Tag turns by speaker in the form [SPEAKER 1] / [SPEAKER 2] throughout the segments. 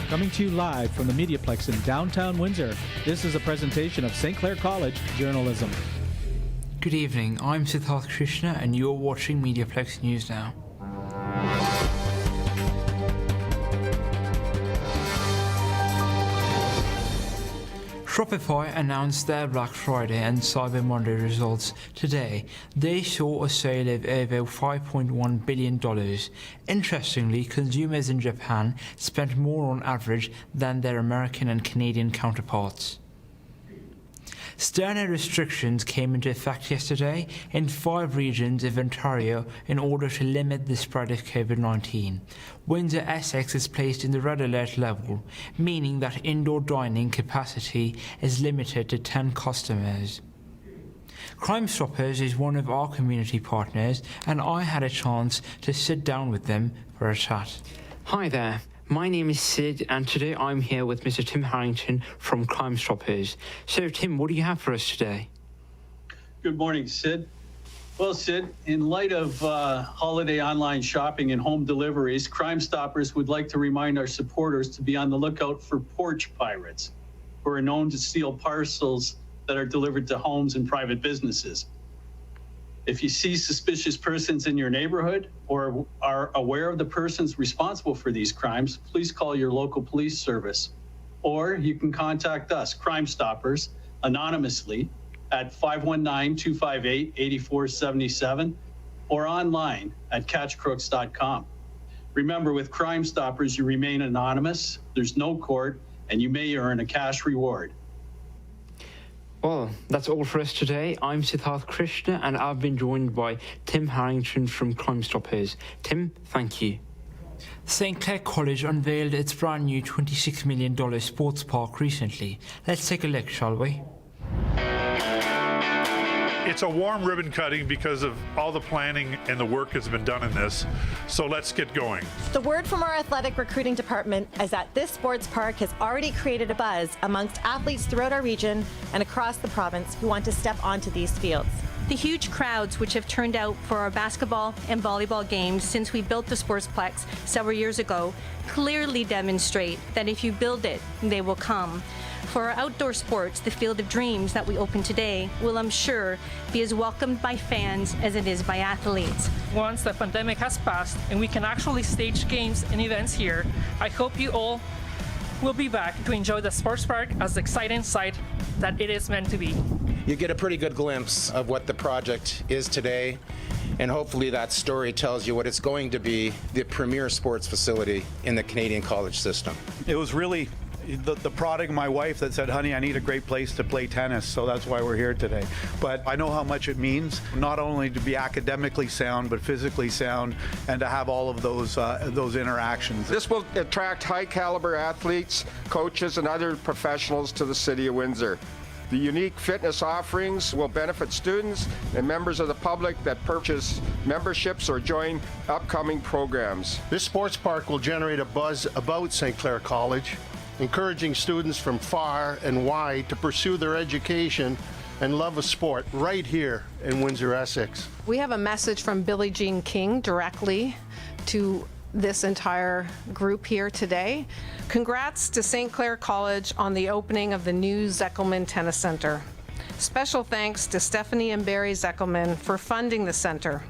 [SPEAKER 1] Coming to you live from the MediaPlex in downtown Windsor, this is a presentation of St. Clair College Journalism.
[SPEAKER 2] Good evening, I'm Siddharth Krishna and you're watching MediaPlex News Now. Shopify announced their Black Friday and Cyber Monday results today. They saw a sale of over $5.1 billion. Interestingly, consumers in Japan spent more on average than their American and Canadian counterparts. Sterner restrictions came into effect yesterday in 5 regions of Ontario in order to limit the spread of COVID-19. Windsor Essex is placed in the red alert level, meaning that indoor dining capacity is limited to 10 customers. Crime Stoppers is one of our community partners, and I had a chance to sit down with them for a chat.
[SPEAKER 3] Hi there. My name is Sid, and today I'm here with Mr. Tim Harrington from Crime Stoppers. So, Tim, what do you have for us today?
[SPEAKER 4] Good morning, Sid. Well, Sid, in light of holiday online shopping and home deliveries, Crime Stoppers would like to remind our supporters to be on the lookout for porch pirates, who are known to steal parcels that are delivered to homes and private businesses. If you see suspicious persons in your neighborhood or are aware of the persons responsible for these crimes, please call your local police service. Or you can contact us, Crime Stoppers, anonymously at 519-258-8477 or online at catchcrooks.com. Remember, with Crime Stoppers, you remain anonymous, there's no court, and you may earn a cash reward.
[SPEAKER 3] Well, that's all for us today. I'm Siddharth Krishna, and I've been joined by Tim Harrington from Crime Stoppers. Tim, thank you.
[SPEAKER 2] St. Clair College unveiled its brand new $26 million sports park recently. Let's take a look, shall we?
[SPEAKER 5] It's a warm ribbon cutting because of all the planning and the work that's been done in this. So let's get going.
[SPEAKER 6] The word from our athletic recruiting department is that this sports park has already created a buzz amongst athletes throughout our region and across the province who want to step onto these fields.
[SPEAKER 7] The huge crowds which have turned out for our basketball and volleyball games since we built the Sportsplex several years ago clearly demonstrate that if you build it, they will come. For our outdoor sports, the Field of Dreams that we open today will, I'm sure, be as welcomed by fans as it is by athletes.
[SPEAKER 8] Once the pandemic has passed and we can actually stage games and events here, I hope you all will be back to enjoy the sports park as the exciting site that it is meant to be.
[SPEAKER 9] You get a pretty good glimpse of what the project is today, and hopefully that story tells you what it's going to be, the premier sports facility in the Canadian college system.
[SPEAKER 10] It was really the product of my wife that said, honey, I need a great place to play tennis, so that's why we're here today. But I know how much it means, not only to be academically sound, but physically sound, and to have all of those interactions.
[SPEAKER 11] This will attract high-caliber athletes, coaches, and other professionals to the City of Windsor. The unique fitness offerings will benefit students and members of the public that purchase memberships or join upcoming programs.
[SPEAKER 12] This sports park will generate a buzz about St. Clair College, encouraging students from far and wide to pursue their education and love of sport right here in Windsor, Essex.
[SPEAKER 13] We have a message from Billie Jean King directly to this entire group here today. Congrats to St. Clair College on the opening of the new Zeckelman Tennis Center. Special thanks to Stephanie and Barry Zeckelman for funding the center.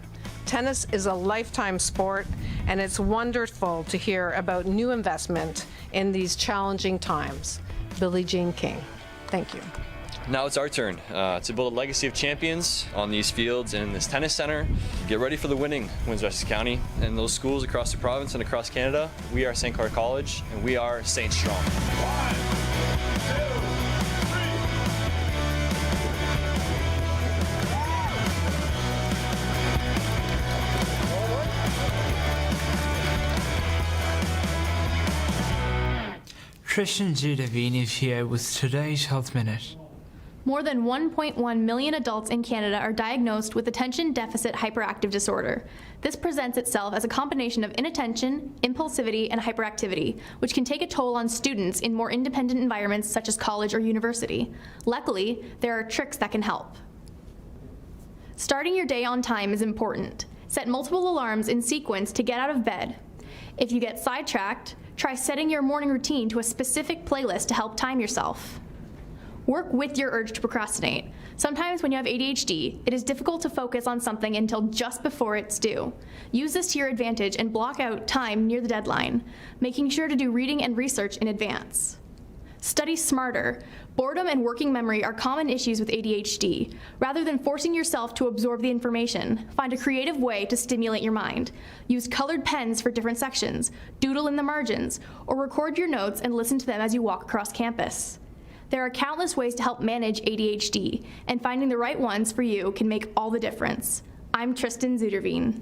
[SPEAKER 13] Tennis is a lifetime sport, and it's wonderful to hear about new investment in these challenging times. Billie Jean King. Thank you.
[SPEAKER 14] Now it's our turn to build a legacy of champions on these fields and in this tennis center. Get ready for the winning, Windsor Essex County, and those schools across the province and across Canada. We are St. Clair College, and we are Saints Strong.
[SPEAKER 15] 1, 2, 3.
[SPEAKER 2] Tristan Zudavine is here with today's Health Minute.
[SPEAKER 16] More than 1.1 million adults in Canada are diagnosed with attention deficit hyperactive disorder. This presents itself as a combination of inattention, impulsivity, and hyperactivity, which can take a toll on students in more independent environments such as college or university. Luckily, there are tricks that can help. Starting your day on time is important. Set multiple alarms in sequence to get out of bed. If you get sidetracked, Try setting your morning routine to a specific playlist to help time yourself. Work with your urge to procrastinate. Sometimes when you have ADHD, it is difficult to focus on something until just before it's due. Use this to your advantage and block out time near the deadline, making sure to do reading and research in advance. Study smarter. Boredom and working memory are common issues with ADHD. Rather than forcing yourself to absorb the information, find a creative way to stimulate your mind. Use colored pens for different sections, doodle in the margins, or record your notes and listen to them as you walk across campus. There are countless ways to help manage ADHD, and finding the right ones for you can make all the difference. I'm Tristan Zuderveen.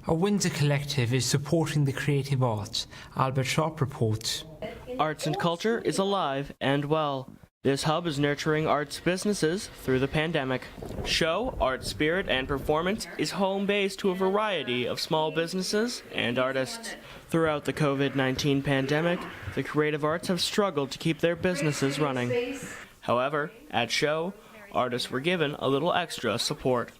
[SPEAKER 2] A Windsor collective is supporting the creative arts. Albert Sharp reports.
[SPEAKER 17] Arts and culture is alive and well. This hub is nurturing arts businesses through the pandemic. Show, art spirit, and performance is home base to a variety of small businesses and artists. Throughout the COVID-19 pandemic, the creative arts have struggled to keep their businesses running. However, at Show, artists were given a little extra support.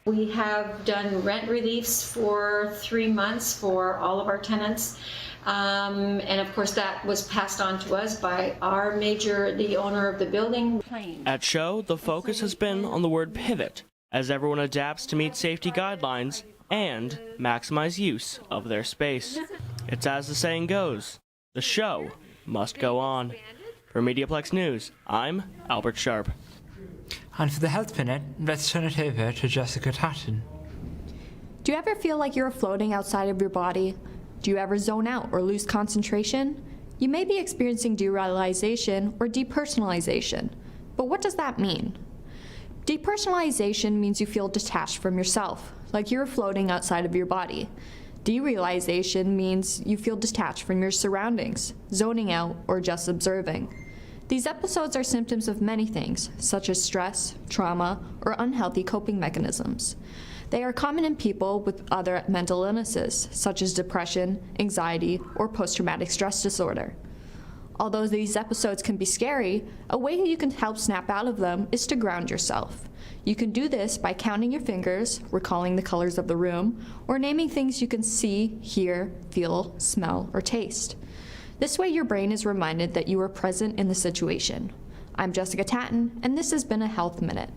[SPEAKER 18] We have done rent reliefs for 3 months for all of our tenants. And of course that was passed on to us by the owner of the building.
[SPEAKER 17] At Show, the focus has been on the word pivot, as everyone adapts to meet safety guidelines and maximize use of their space. It's as the saying goes, the show must go on. For MediaPlex News, I'm Albert Sharp.
[SPEAKER 2] And for the Health Minute, let's turn it over to Jessica Tatton.
[SPEAKER 19] Do you ever feel like you're floating outside of your body? Do you ever zone out or lose concentration? You may be experiencing derealization or depersonalization. But what does that mean? Depersonalization means you feel detached from yourself, like you're floating outside of your body. Derealization means you feel detached from your surroundings, zoning out, or just observing. These episodes are symptoms of many things, such as stress, trauma, or unhealthy coping mechanisms. They are common in people with other mental illnesses, such as depression, anxiety, or post-traumatic stress disorder. Although these episodes can be scary, a way you can help snap out of them is to ground yourself. You can do this by counting your fingers, recalling the colors of the room, or naming things you can see, hear, feel, smell, or taste. This way your brain is reminded that you are present in the situation. I'm Jessica Tatton, and this has been a Health Minute.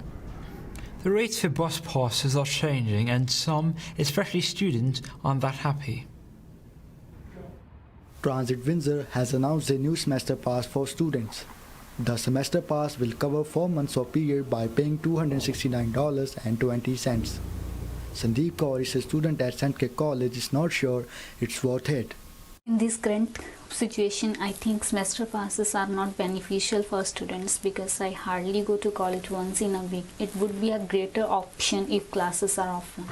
[SPEAKER 2] The rates for bus passes are changing, and some, especially students, aren't that happy.
[SPEAKER 20] Transit Windsor has announced a new semester pass for students. The semester pass will cover 4 months of period by paying $269.20. Sandeep Kaur is a student at St. K College is not sure it's worth it.
[SPEAKER 21] In this current situation, I think semester passes are not beneficial for students because I hardly go to college once in a week. It would be a greater option if classes are often.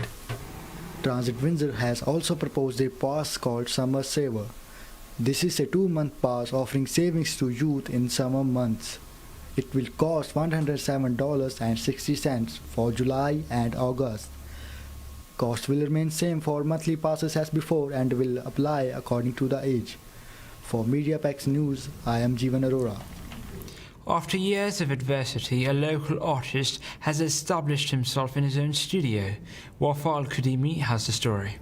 [SPEAKER 20] Transit Windsor has also proposed a pass called Summer Saver. This is a 2-month pass offering savings to youth in summer months. It will cost $107.60 for July and August. Cost will remain same for monthly passes as before and will apply according to the age. For MediaPlex News, I am Jeevan Arora.
[SPEAKER 2] After years of adversity, a local artist has established himself in his own studio. Wafa Al-Qadimi has the story.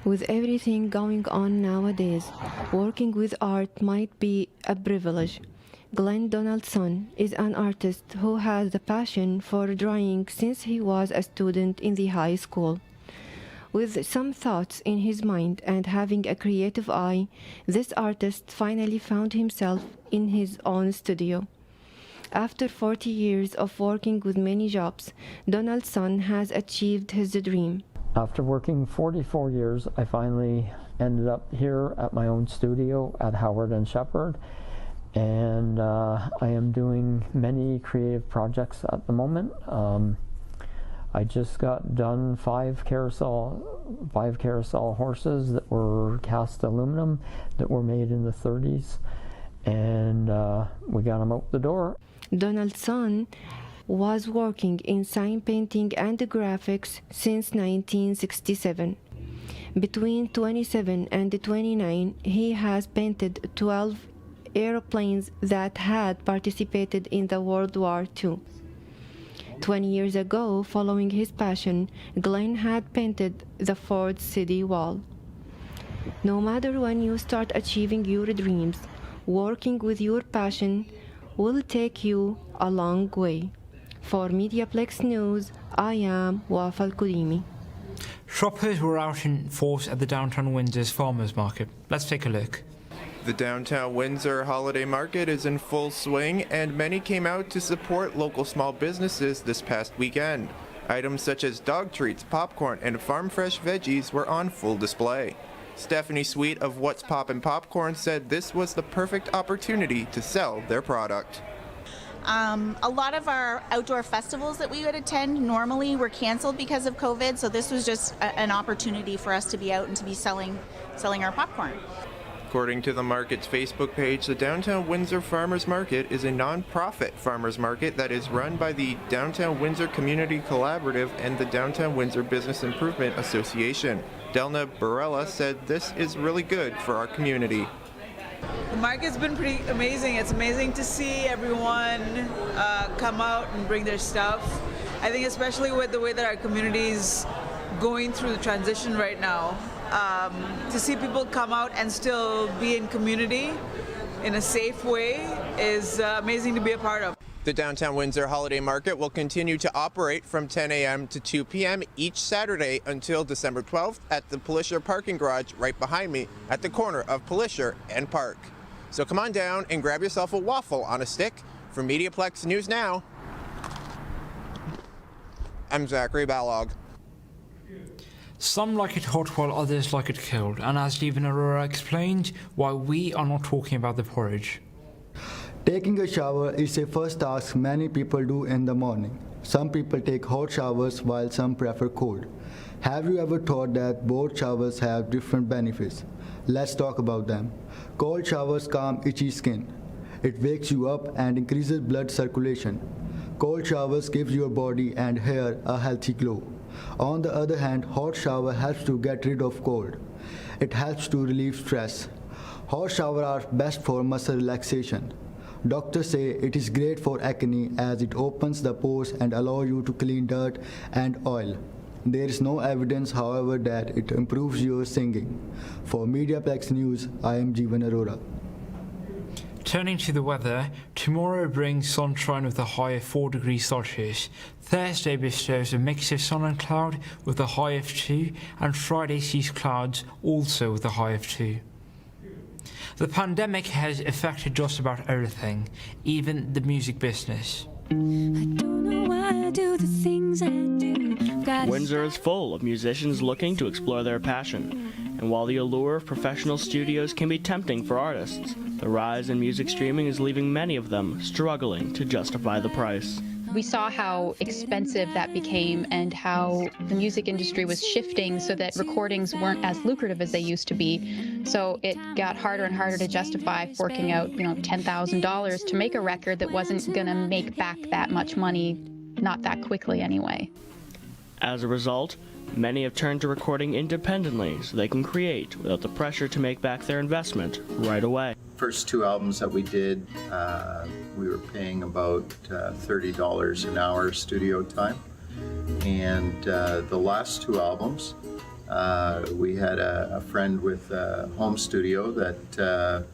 [SPEAKER 22] With everything going on nowadays, working with art might be a privilege. Glenn Donaldson is an artist who has a passion for drawing since he was a student in the high school. With some thoughts in his mind and having a creative eye, this artist finally found himself in his own studio. After 40 years of working with many jobs, Donaldson has achieved his dream.
[SPEAKER 23] After working 44 years, I finally ended up here at my own studio at Howard and Shepherd. And I am doing many creative projects at the moment. I just got done 5 carousel horses that were cast aluminum that were made in the 30s, and we got them out the door.
[SPEAKER 22] Donaldson was working in sign painting and graphics since 1967. Between 27 and 29, he has painted 12 aeroplanes that had participated in the World War II. 20 years ago, following his passion, Glenn had painted the Ford City Wall. No matter when you start achieving your dreams, working with your passion will take you a long way. For MediaPlex News, I am Wafa Al-Kurimi.
[SPEAKER 2] Shoppers were out in force at the downtown Windsor's farmers market. Let's take a look.
[SPEAKER 1] The downtown Windsor holiday market is in full swing, and many came out to support local small businesses this past weekend. Items such as dog treats, popcorn, and farm fresh veggies were on full display. Stephanie Sweet of What's Poppin' Popcorn said this was the perfect opportunity to sell their product.
[SPEAKER 3] A lot of our outdoor festivals that we would attend normally were canceled because of COVID, so this was just an opportunity for us to be out and to be selling our popcorn.
[SPEAKER 1] According to the market's Facebook page, the Downtown Windsor Farmers Market is a non-profit farmers market that is run by the Downtown Windsor Community Collaborative and the Downtown Windsor Business Improvement Association. Delna Barella said this is really good for our community.
[SPEAKER 4] The market's been pretty amazing. It's amazing to see everyone come out and bring their stuff. I think especially with the way that our community's going through the transition right now, to see people come out and still be in community in a safe way is amazing to be a part of.
[SPEAKER 1] The Downtown Windsor Holiday Market will continue to operate from 10 a.m. to 2 p.m. each Saturday until December 12th at the Pallisher parking garage right behind me at the corner of Pallisher and Park. So come on down and grab yourself a waffle on a stick. For MediaPlex News Now, I'm Zachary Ballog.
[SPEAKER 2] Some like it hot while others like it cold, and as Stephen Aurora explained, why we are not talking about the porridge.
[SPEAKER 20] Taking a shower is a first task many people do in the morning. Some people take hot showers while some prefer cold. Have you ever thought that both showers have different benefits? Let's talk about them. Cold showers calm itchy skin. It wakes you up and increases blood circulation. Cold showers gives your body and hair a healthy glow. On the other hand, hot shower helps to get rid of cold. It helps to relieve stress. Hot showers are best for muscle relaxation. Doctors say it is great for acne as it opens the pores and allows you to clean dirt and oil. There is no evidence, however, that it improves your singing. For MediaPlex News, I am Jeevan Arora.
[SPEAKER 2] Turning to the weather, tomorrow brings sunshine with a high of 4 degrees Celsius. Thursday bestows a mix of sun and cloud with a high of 2, and Friday sees clouds also with a high of 2. The pandemic has affected just about everything, even the music business.
[SPEAKER 24] I don't know why I do the things I do.
[SPEAKER 17] Windsor is full of musicians looking to explore their passion. And while the allure of professional studios can be tempting for artists, the rise in music streaming is leaving many of them struggling to justify the price.
[SPEAKER 25] We saw how expensive that became and how the music industry was shifting so that recordings weren't as lucrative as they used to be. So it got harder and harder to justify forking out, $10,000 to make a record that wasn't going to make back that much money, not that quickly anyway.
[SPEAKER 17] As a result, many have turned to recording independently so they can create without the pressure to make back their investment right away.
[SPEAKER 26] First 2 albums that we did, we were paying about $30 an hour studio time. And the last 2 albums, we had a friend with a home studio that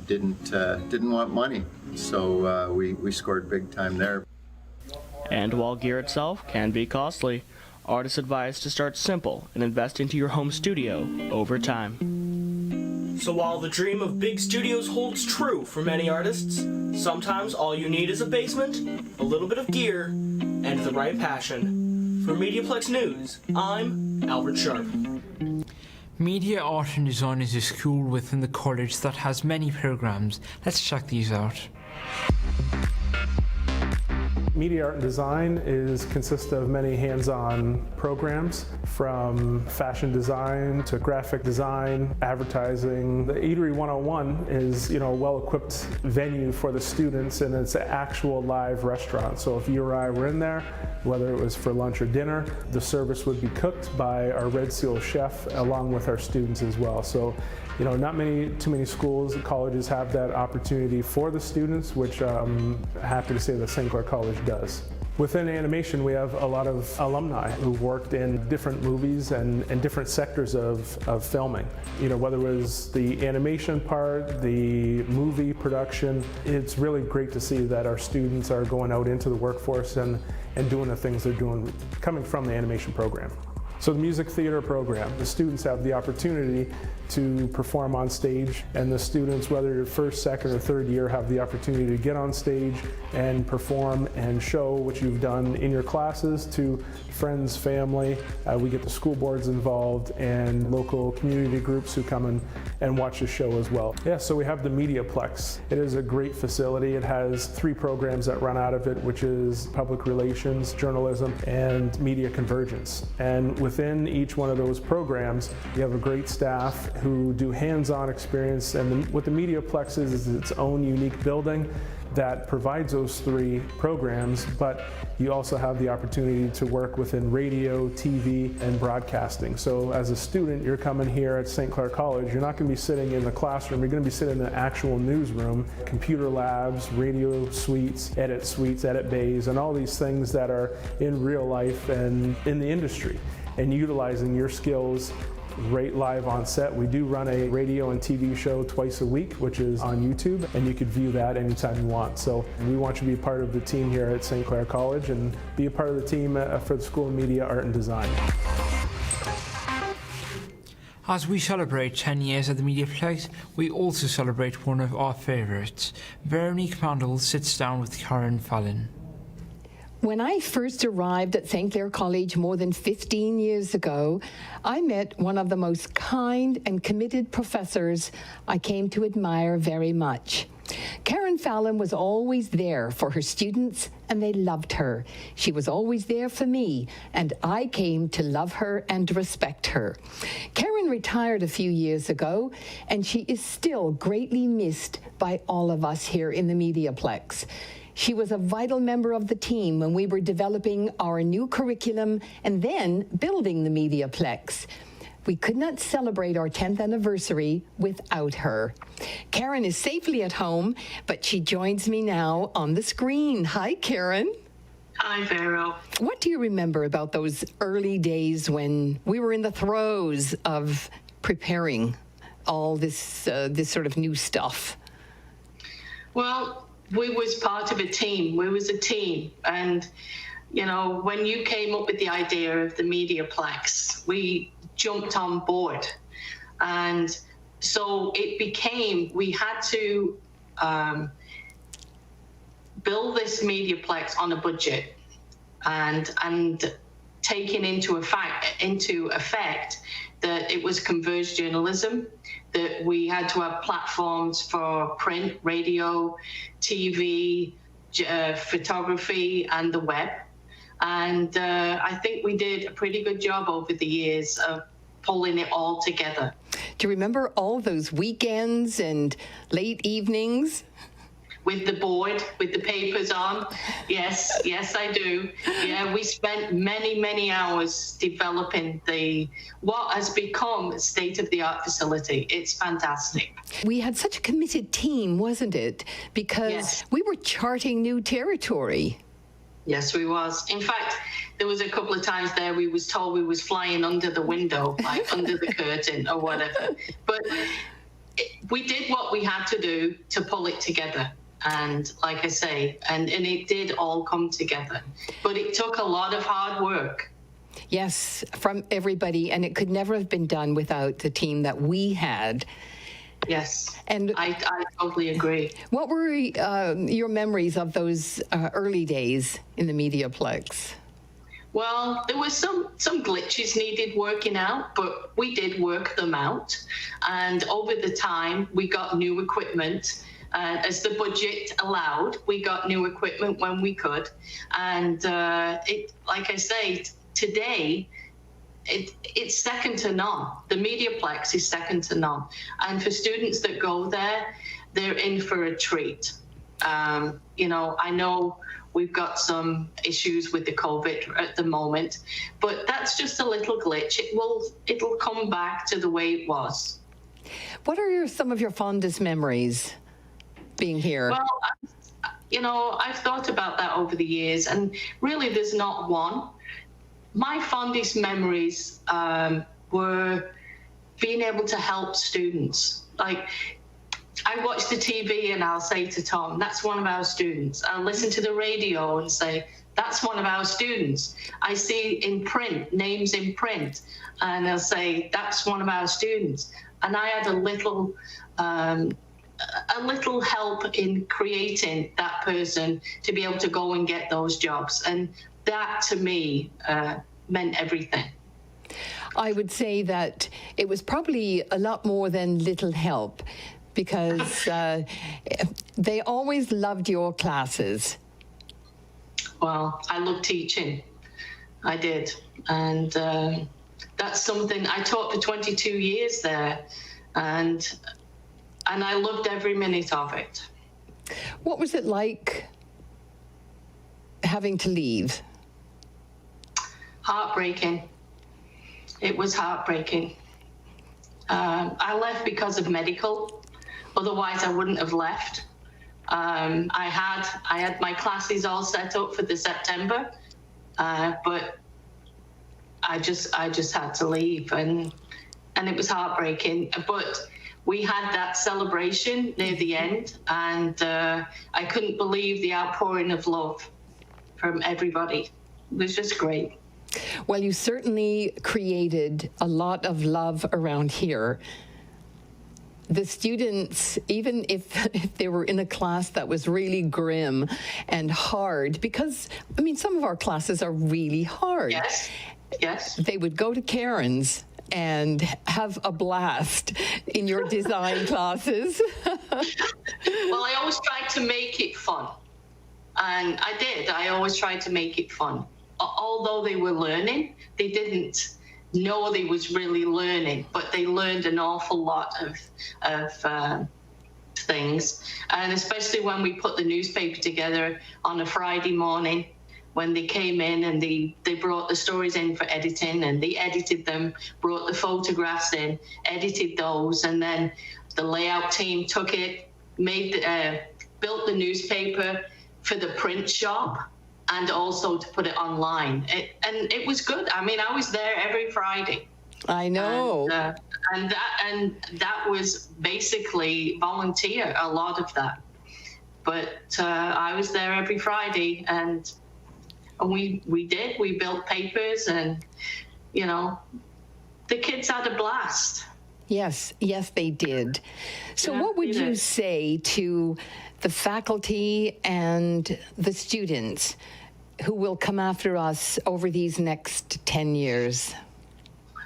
[SPEAKER 26] didn't want money. So we scored big time there.
[SPEAKER 17] And while gear itself can be costly, artists advise to start simple and invest into your home studio over time. So while the dream of big studios holds true for many artists, sometimes all you need is a basement, a little bit of gear, and the right passion. For MediaPlex News, I'm Albert Sharp.
[SPEAKER 2] Media Art and Design is a school within the college that has many programs. Let's check these out.
[SPEAKER 27] Media Art and Design consists of many hands-on programs, from fashion design to graphic design, advertising. The Eatery 101 is, a well-equipped venue for the students, and it's an actual live restaurant. So if you or I were in there, whether it was for lunch or dinner, the service would be cooked by our Red Seal chef along with our students as well. So, not too many schools and colleges have that opportunity for the students, which I'm happy to say that St. Clair College does. Within animation, we have a lot of alumni who worked in different movies and different sectors of filming. You know, whether it was the animation part, the movie production, it's really great to see that our students are going out into the workforce and doing the things they're doing coming from the animation program. So the music theater program, the students have the opportunity to perform on stage, and the students, whether you're first, second, or third year, have the opportunity to get on stage and perform and show what you've done in your classes to friends, family. We get the school boards involved and local community groups who come and watch the show as well. Yeah, so we have the MediaPlex. It is a great facility. It has 3 programs that run out of it, which is public relations, journalism, and media convergence. And within each one of those programs, you have a great staff who do hands-on experience, and what the MediaPlex is its own unique building that provides those 3 programs, but you also have the opportunity to work within radio, TV, and broadcasting. So as a student, you're coming here at St. Clair College, you're not going to be sitting in the classroom, you're going to be sitting in an actual newsroom, computer labs, radio suites, edit bays, and all these things that are in real life and in the industry, and utilizing your skills right live on set. We do run a radio and TV show twice a week, which is on YouTube, and you could view that anytime you want. So we want you to be a part of the team here at St. Clair College and be a part of the team for the School of Media, Art and Design.
[SPEAKER 2] As we celebrate 10 years at the MediaPlex, we also celebrate one of our favourites. Veronique Mandel sits down with Karen Fallon.
[SPEAKER 5] When I first arrived at St. Clair College more than 15 years ago, I met one of the most kind and committed professors I came to admire very much. Karen Fallon was always there for her students, and they loved her. She was always there for me, and I came to love her and respect her. Karen retired a few years ago, and she is still greatly missed by all of us here in the MediaPlex. She was a vital member of the team when we were developing our new curriculum and then building the MediaPlex. We could not celebrate our 10th anniversary without her. Karen is safely at home, but she joins me now on the screen. Hi, Karen.
[SPEAKER 6] Hi, Vero.
[SPEAKER 5] What do you remember about those early days when we were in the throes of preparing all this sort of new stuff?
[SPEAKER 6] Well, we was part of a team. We was a team. And, you know, when you came up with the idea of the MediaPlex, we jumped on board. And so it became, we had to build this MediaPlex on a budget and taking into effect that it was converged journalism, that we had to have platforms for print, radio, TV, photography, and the web. And I think we did a pretty good job over the years of pulling it all together.
[SPEAKER 5] Do you remember all those weekends and late evenings?
[SPEAKER 6] With the board, with the papers on. Yes, I do. Yeah, we spent many hours developing what has become a state-of-the-art facility. It's fantastic.
[SPEAKER 5] We had such a committed team, wasn't it? Because we were charting new territory.
[SPEAKER 6] Yes, we was. In fact, there was a couple of times there we was told we was flying under the window, like under the curtain or whatever. But we did what we had to do to pull it together. And like I say, and it did all come together. But it took a lot of hard work.
[SPEAKER 5] Yes, from everybody. And it could never have been done without the team that we had.
[SPEAKER 6] Yes,
[SPEAKER 5] and
[SPEAKER 6] I totally agree.
[SPEAKER 5] What were your memories of those early days in the MediaPlex?
[SPEAKER 6] Well, there was some glitches needed working out, but we did work them out. And over the time, we got new equipment. As the budget allowed, we got new equipment when we could. And like I say, today, it's second to none. The MediaPlex is second to none. And for students that go there, they're in for a treat. You know, I know we've got some issues with the COVID at the moment, but that's just a little glitch. It'll come back to the way it was.
[SPEAKER 5] What are some of your fondest memories being here?
[SPEAKER 6] Well, You know, I've thought about that over the years, and really there's not one. My fondest memories were being able to help students. Like, I watch the TV and I'll say to Tom, that's one of our students. I'll listen to the radio and say, that's one of our students. I see in print, names in print, and I'll say, that's one of our students. And I had a little help in creating that person to be able to go and get those jobs. And that, to me, meant everything.
[SPEAKER 5] I would say that it was probably a lot more than little help, because they always loved your classes.
[SPEAKER 6] Well, I love teaching. I did. And that's something I taught for 22 years there. And I loved every minute of it.
[SPEAKER 5] What was it like having to leave?
[SPEAKER 6] Heartbreaking. It was heartbreaking. I left because of medical. Otherwise, I wouldn't have left. I had my classes all set up for the September, but I just had to leave, and it was heartbreaking. But we had that celebration near the end, and I couldn't believe the outpouring of love from everybody. It was just great.
[SPEAKER 5] Well, you certainly created a lot of love around here. The students, even if they were in a class that was really grim and hard, because, I mean, some of our classes are really hard.
[SPEAKER 6] Yes, yes.
[SPEAKER 5] They would go to Karen's and have a blast in your design classes.
[SPEAKER 6] Well, I always tried to make it fun. And I did. I always tried to make it fun. Although they were learning, they didn't know they was really learning, but they learned an awful lot of things. And especially when we put the newspaper together on a Friday morning, when they came in and they brought the stories in for editing, and they edited them, brought the photographs in, edited those, and then the layout team took it, built the newspaper for the print shop, and also to put it online. And it was good. I mean, I was there every Friday.
[SPEAKER 5] I know.
[SPEAKER 6] And that was basically volunteer, a lot of that. But I was there every Friday, and we built papers, and, you know, the kids had a blast.
[SPEAKER 5] Yes, they did. So what would you say to the faculty and the students who will come after us over these next 10 years?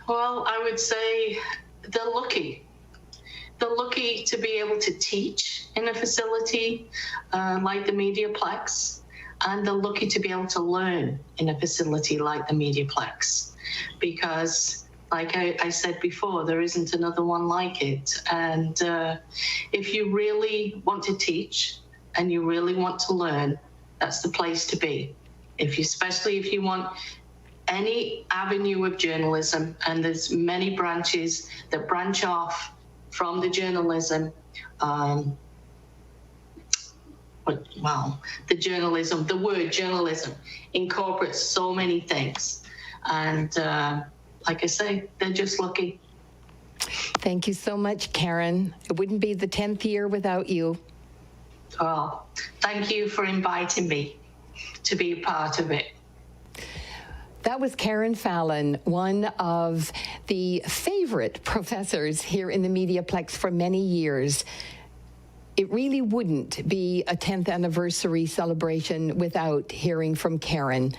[SPEAKER 6] Well, I would say they're lucky. They're lucky to be able to teach in a facility like the MediaPlex, and they're lucky to be able to learn in a facility like the MediaPlex, because like I said before, there isn't another one like it. And if you really want to teach and you really want to learn, that's the place to be. Especially if you want any avenue of journalism, and there's many branches that branch off from the journalism. The word journalism incorporates so many things. And like I say, they're just lucky.
[SPEAKER 5] Thank you so much, Karen. It wouldn't be the 10th year without you.
[SPEAKER 6] Well, thank you for inviting me to be a part of it.
[SPEAKER 5] That was Karen Fallon, one of the favorite professors here in the MediaPlex for many years. It really wouldn't be a 10th anniversary celebration without hearing from Karen.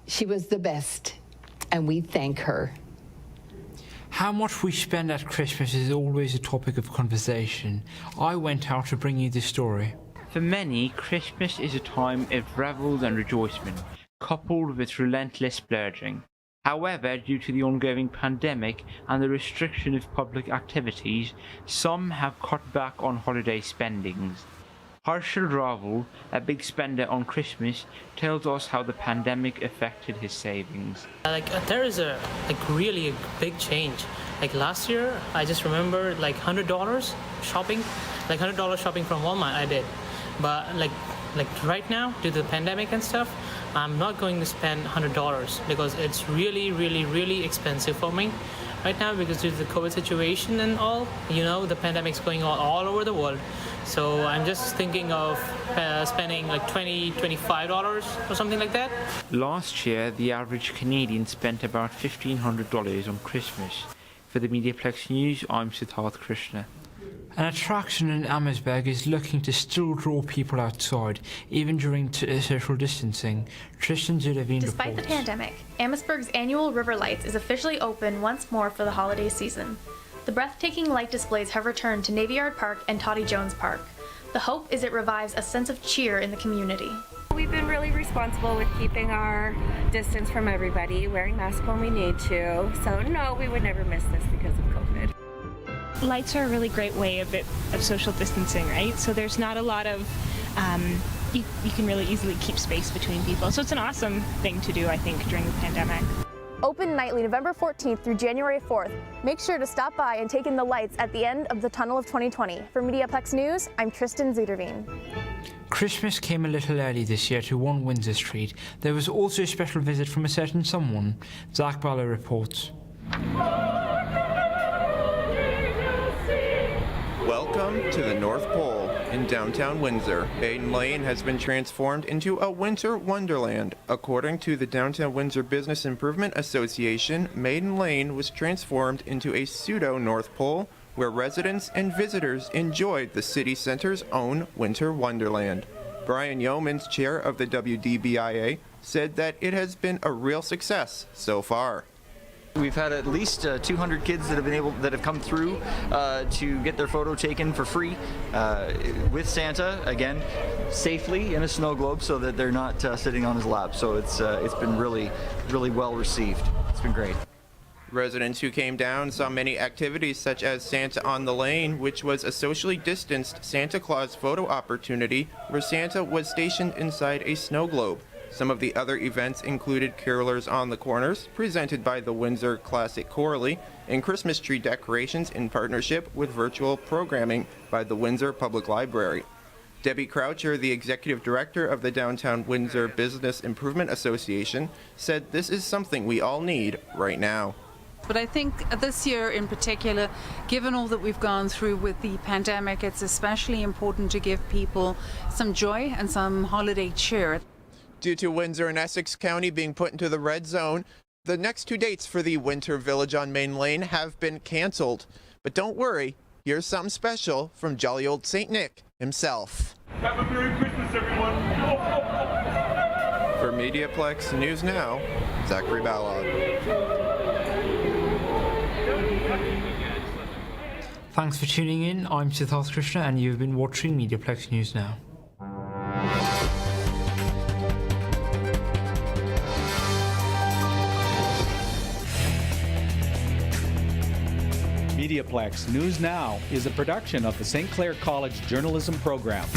[SPEAKER 5] She was the best, and we thank her.
[SPEAKER 2] How much we spend at Christmas is always a topic of conversation. I went out to bring you the story. For many, Christmas is a time of revels and rejoicing, coupled with relentless splurging. However, due to the ongoing pandemic and the restriction of public activities, some have cut back on holiday spendings. Harshal Raval, a big spender on Christmas, tells us how the pandemic affected his savings.
[SPEAKER 7] There is really a big change. Like last year, I just remember $100 shopping, $100 shopping from Walmart I did. But like right now, due to the pandemic and stuff, I'm not going to spend $100 because it's really, really, really expensive for me right now because due to the COVID situation and all, the pandemic's going on all over the world. So I'm just thinking of spending like $20, $25 or something like that.
[SPEAKER 2] Last year, the average Canadian spent about $1,500 on Christmas. For the MediaPlex News, I'm Siddharth Krishna. An attraction in Amherstburg is looking to still draw people outside, even during social distancing. Tristan Zudavine
[SPEAKER 16] Despite the pandemic, Amherstburg's annual River Lights is officially open once more for the holiday season. The breathtaking light displays have returned to Navy Yard Park and Toddy Jones Park. The hope is it revives a sense of cheer in the community.
[SPEAKER 8] We've been really responsible with keeping our distance from everybody, wearing masks when we need to. So no, we would never miss this because of COVID.
[SPEAKER 9] Lights are a really great way of social distancing, right? So there's not a lot of, you can really easily keep space between people. So it's an awesome thing to do, I think, during the pandemic.
[SPEAKER 16] Open nightly November 14th through January 4th. Make sure to stop by and take in the lights at the end of the tunnel of 2020. For MediaPlex News, I'm Tristan Zuderveen.
[SPEAKER 2] Christmas came a little early this year to 1 Windsor Street. There was also a special visit from a certain someone. Zach Balla reports.
[SPEAKER 1] Welcome to the North Pole in downtown Windsor. Maiden Lane has been transformed into a winter wonderland. According to the Downtown Windsor Business Improvement Association, Maiden Lane was transformed into a pseudo-North Pole where residents and visitors enjoyed the city center's own winter wonderland. Brian Yeomans, chair of the WDBIA, said that it has been a real success so far.
[SPEAKER 10] We've had at least 200 kids that have come through to get their photo taken for free with Santa, again, safely in a snow globe so that they're not sitting on his lap. So it's been really, really well received. It's been great.
[SPEAKER 1] Residents who came down saw many activities such as Santa on the Lane, which was a socially distanced Santa Claus photo opportunity where Santa was stationed inside a snow globe. Some of the other events included carolers on the corners, presented by the Windsor Classic Chorley, and Christmas tree decorations in partnership with virtual programming by the Windsor Public Library. Debbie Croucher, the executive director of the Downtown Windsor Business Improvement Association, said this is something we all need right now.
[SPEAKER 11] But I think this year in particular, given all that we've gone through with the pandemic, it's especially important to give people some joy and some holiday cheer.
[SPEAKER 1] Due to Windsor and Essex County being put into the red zone, the next 2 dates for the Winter Village on Main Lane have been canceled. But don't worry, here's something special from jolly old St. Nick himself.
[SPEAKER 15] Have a Merry Christmas, everyone.
[SPEAKER 1] For MediaPlex News Now, Zachary Ballard.
[SPEAKER 2] Thanks for tuning in. I'm Siddharth Krishna and you've been watching MediaPlex News Now.
[SPEAKER 12] MediaPlex News Now is a production of the St. Clair College Journalism Program.